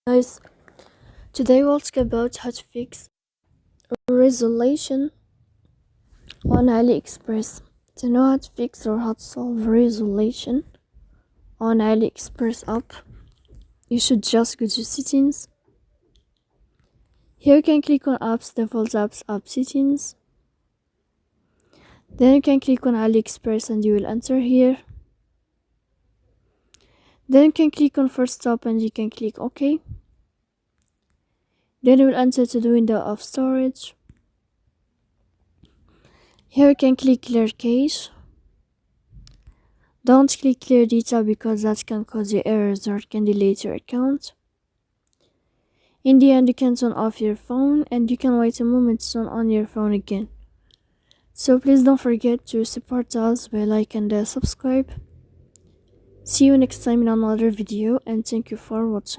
Guys, today we'll talk about how to fix resolution on AliExpress. To know how to fix or how to solve resolution on AliExpress app, you should just go to settings. Here you can click on apps, default apps, app settings. Then you can click on AliExpress and you will enter here. Then you can click on first stop and you can click OK. Then you will enter to the window of storage. Here you can click clear cache. Don't click clear data because that can cause you errors or can delete your account. In the end, you can turn off your phone and you can wait a moment to turn on your phone again. So please don't forget to support us by like and subscribe. See you next time in another video and thank you for watching.